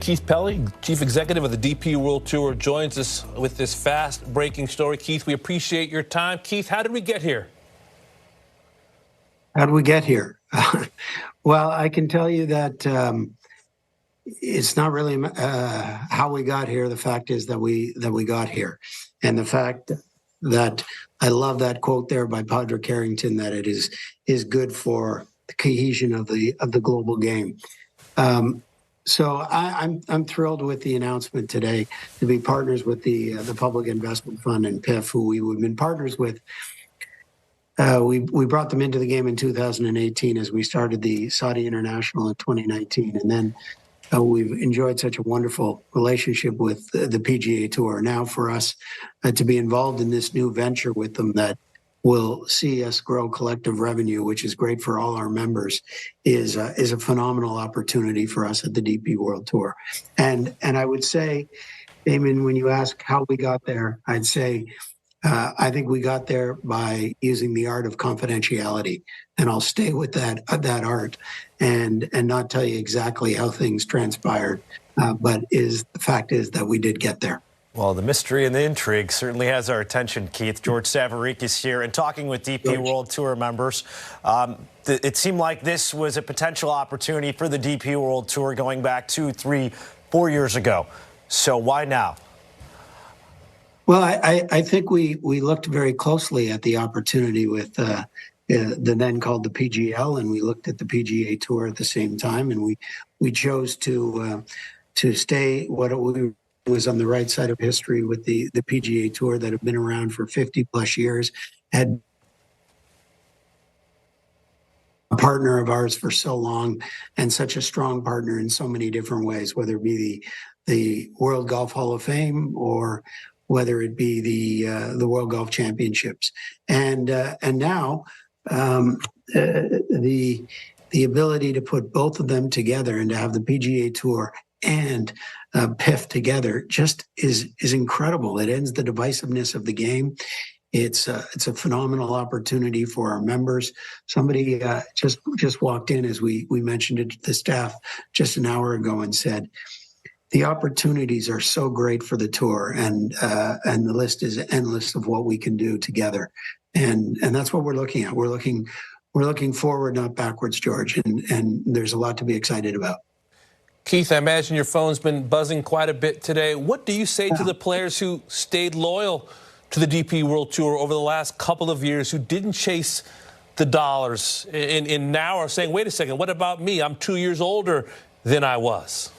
Keith Pelley, Chief Executive of the DP World Tour, joins us with this fast-breaking story. Keith, we appreciate your time. Keith, how did we get here? How did we get here? Well, I can tell you that it's not really how we got here. The fact is that we got here, and the fact that I love that quote there by Padraig Harrington, that it is good for the cohesion of the global game. So I'm thrilled with the announcement today to be partners with the Public Investment Fund and PIF, who we've been partners with. We brought them into the game in 2018 as we started the Saudi International in 2019, and then we've enjoyed such a wonderful relationship with the PGA Tour. Now for us to be involved in this new venture with them that will see us grow collective revenue, which is great for all our members, is a phenomenal opportunity for us at the DP World Tour. And I would say, Damon, when you ask how we got there, I'd say I think we got there by using the art of confidentiality, and I'll stay with that art and not tell you exactly how things transpired. But the fact is that we did get there. Well, the mystery and the intrigue certainly has our attention, Keith. George Savarickas here, and talking with DP World Tour members. It seemed like this was a potential opportunity for the DP World Tour going back 2, 3, 4 years ago. So why now? Well, I think we looked very closely at the opportunity with the then called the PGL, and we looked at the PGA Tour at the same time, and we chose to stay what we was on the right side of history with the PGA Tour that have been around for 50 plus years, had a partner of ours for so long, and such a strong partner in so many different ways, whether it be the World Golf Hall of Fame or whether it be the World Golf Championships, and now the ability to put both of them together and to have the PGA Tour and PIF together just is incredible. It ends the divisiveness of the game. It's a phenomenal opportunity for our members. Somebody just walked in, as we mentioned it to the staff just an hour ago, and said the opportunities are so great for the tour, and the list is endless of what we can do together, and that's what we're looking at. We're looking forward, not backwards, George, and there's a lot to be excited about. Keith, I imagine your phone's been buzzing quite a bit today. What do you say to the players who stayed loyal to the DP World Tour over the last couple of years, who didn't chase the dollars and now are saying, wait a second, what about me? I'm 2 years older than I was.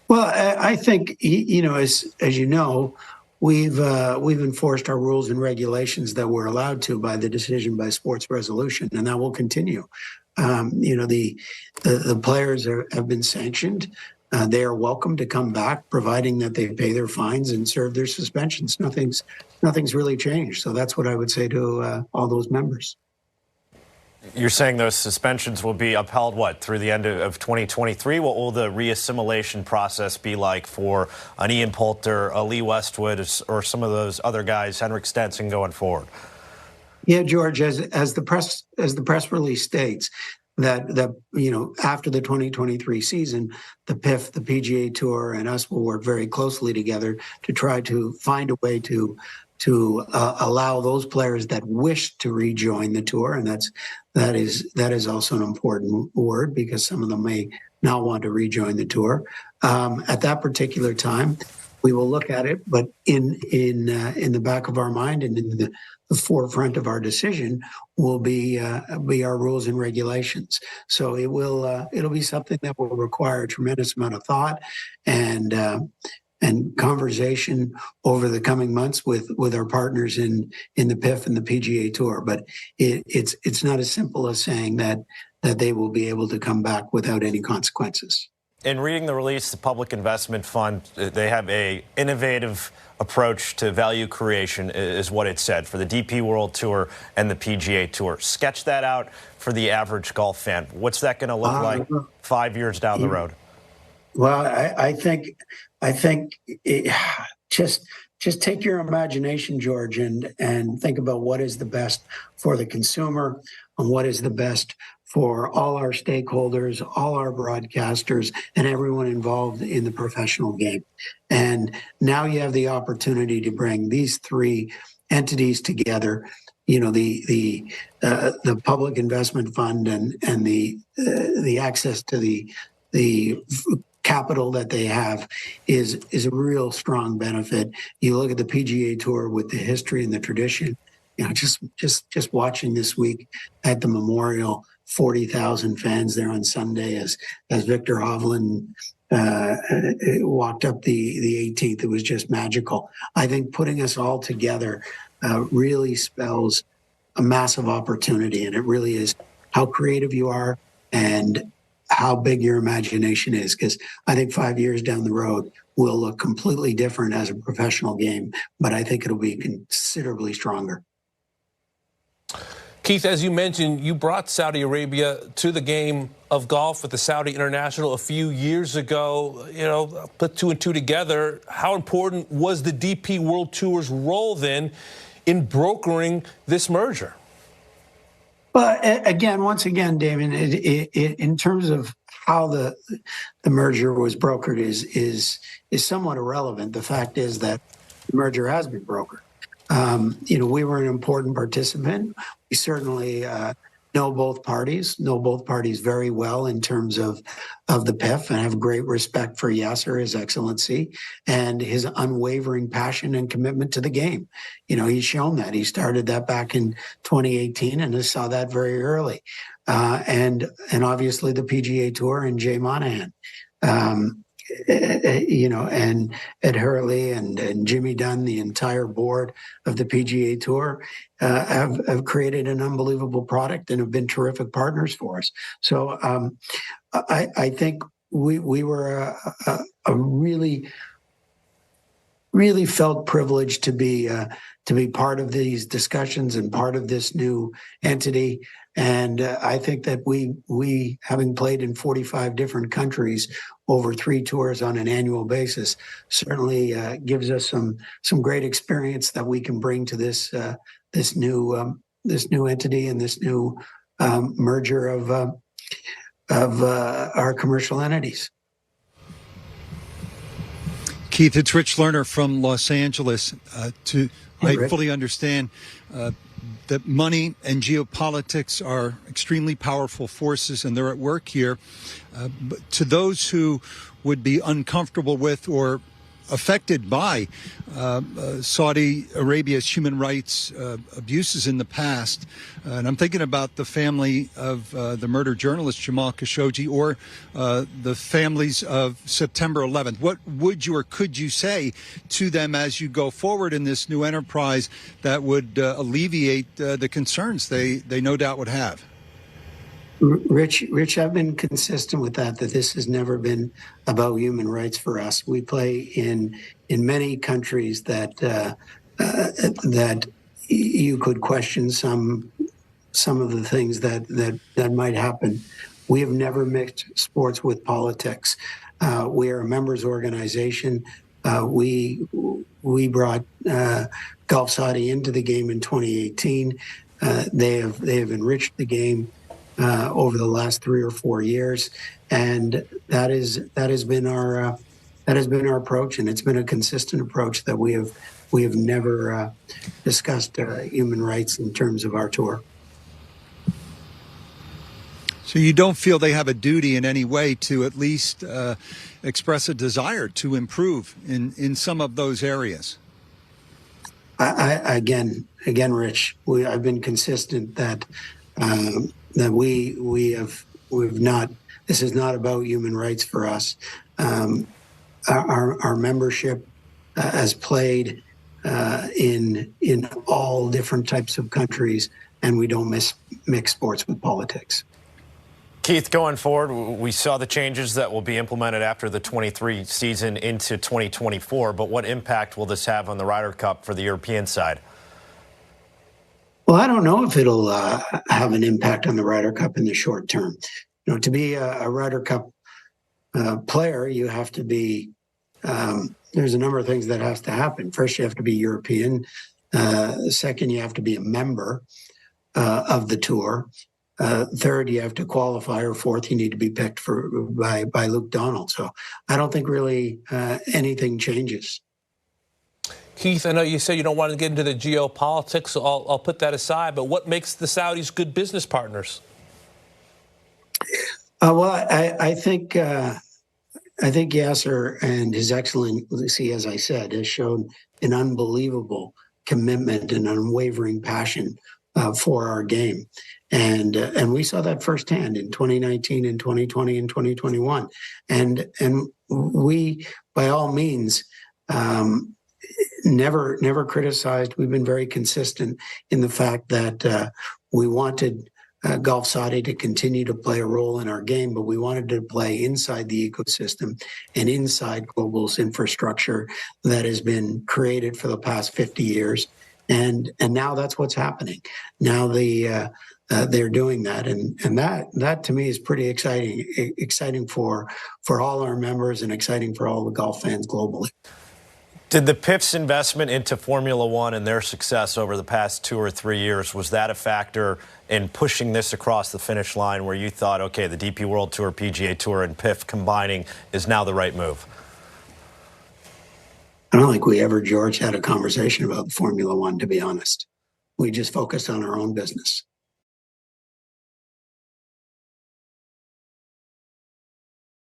Well, I think, as you know, we've enforced our rules and regulations that we're allowed to by the decision by sports resolution, and that will continue. The players have been sanctioned. They are welcome to come back, providing that they pay their fines and serve their suspensions. Nothing's really changed. So that's what I would say to all those members. You're saying those suspensions will be upheld, through the end of 2023? What will the reassimilation process be like for an Ian Poulter, a Lee Westwood, or some of those other guys, Henrik Stenson, going forward? Yeah, George, as the press release states, that after the 2023 season, the PIF, the PGA Tour, and us will work very closely together to try to find a way to allow those players that wish to rejoin the tour, and that is also an important word, because some of them may not want to rejoin the tour. At that particular time, we will look at it, but in the back of our mind and in the forefront of our decision will be our rules and regulations. So it'll be something that will require a tremendous amount of thought and conversation over the coming months with our partners in the PIF and the PGA Tour. But it's not as simple as saying that they will be able to come back without any consequences. In reading the release, the Public Investment Fund, they have a innovative approach to value creation, is what it said, for the DP World Tour and the PGA Tour. Sketch that out for the average golf fan. What's that going to look like 5 years down the road? Well, I think just take your imagination, George, and think about what is the best for the consumer and what is the best for all our stakeholders, all our broadcasters, and everyone involved in the professional game. And now you have the opportunity to bring these three entities together. The public investment fund and the access to the capital that they have is a real strong benefit. You look at the PGA Tour with the history and the tradition. Just watching this week at the Memorial, 40,000 fans there on Sunday as Victor Hovland walked up the 18th. It was just magical. I think putting us all together really spells a massive opportunity, and it really is how creative you are and how big your imagination is, because I think 5 years down the road will look completely different as a professional game, but I think it'll be considerably stronger. Keith, as you mentioned, you brought Saudi Arabia to the game of golf with the Saudi International a few years ago. Put two and two together. How important was the DP World Tour's role then in brokering this merger? But once again, Damon, in terms of how the merger was brokered is somewhat irrelevant. The fact is that the merger has been brokered. We were an important participant. We certainly know both parties very well in terms of the PIF, and have great respect for Yasser, His Excellency, and his unwavering passion and commitment to the game. He's shown that. He started that back in 2018 and I saw that very early. And obviously the PGA Tour and Jay Monahan. And Ed Hurley and Jimmy Dunn, the entire board of the PGA Tour, have created an unbelievable product and have been terrific partners for us. So I think we were a really felt privileged to be part of these discussions and part of this new entity. And I think that we having played in 45 different countries over 3 tours on an annual basis certainly gives us some great experience that we can bring to this new entity and this new merger of our commercial entities. Keith, it's Rich Lerner from Los Angeles. I fully understand that money and geopolitics are extremely powerful forces, and they're at work here. But to those who would be uncomfortable with or affected by Saudi Arabia's human rights abuses in the past, and I'm thinking about the family of the murdered journalist Jamal Khashoggi, or the families of September 11th. What would you or could you say to them as you go forward in this new enterprise that would alleviate the concerns they no doubt would have? Rich, I've been consistent with that this has never been about human rights for us. We play in many countries that you could question some of the things that might happen. We have never mixed sports with politics. We are a members organization. We brought Golf Saudi into the game in 2018. They have enriched the game over the last 3 or 4 years, and that has been our approach, and it's been a consistent approach that we have never discussed human rights in terms of our tour. So you don't feel they have a duty in any way to at least express a desire to improve in some of those areas? Again, Rich, I've been consistent that we've not. This is not about human rights for us. Our membership has played in all different types of countries, and we don't mix sports with politics. Keith, going forward, we saw the changes that will be implemented after the 23 season into 2024, but what impact will this have on the Ryder Cup for the European side? Well, I don't know if it'll have an impact on the Ryder Cup in the short term. To be a Ryder Cup player, you have to be. There's a number of things that has to happen. First, you have to be European. Second, you have to be a member of the tour. third, you have to qualify, or fourth, you need to be picked by Luke Donald. So I don't think really anything changes. Keith, I know you said you don't want to get into the geopolitics, so I'll put that aside. But what makes the Saudis good business partners? Well, I think Yasser and His Excellency, as I said, has shown an unbelievable commitment and unwavering passion for our game. And we saw that firsthand in 2019 and 2020 and 2021. And we, by all means, never criticized. We've been very consistent in the fact that we wanted Golf Saudi to continue to play a role in our game, but we wanted to play inside the ecosystem and inside Global's infrastructure that has been created for the past 50 years. And now that's what's happening. Now they're doing that, and that to me is pretty exciting for all our members and exciting for all the golf fans globally. Did the PIF's investment into Formula One and their success over the past 2 or 3 years, was that a factor in pushing this across the finish line where you thought, okay, the DP World Tour, PGA Tour, and PIF combining is now the right move? I don't think we ever, George, had a conversation about Formula One, to be honest. We just focused on our own business.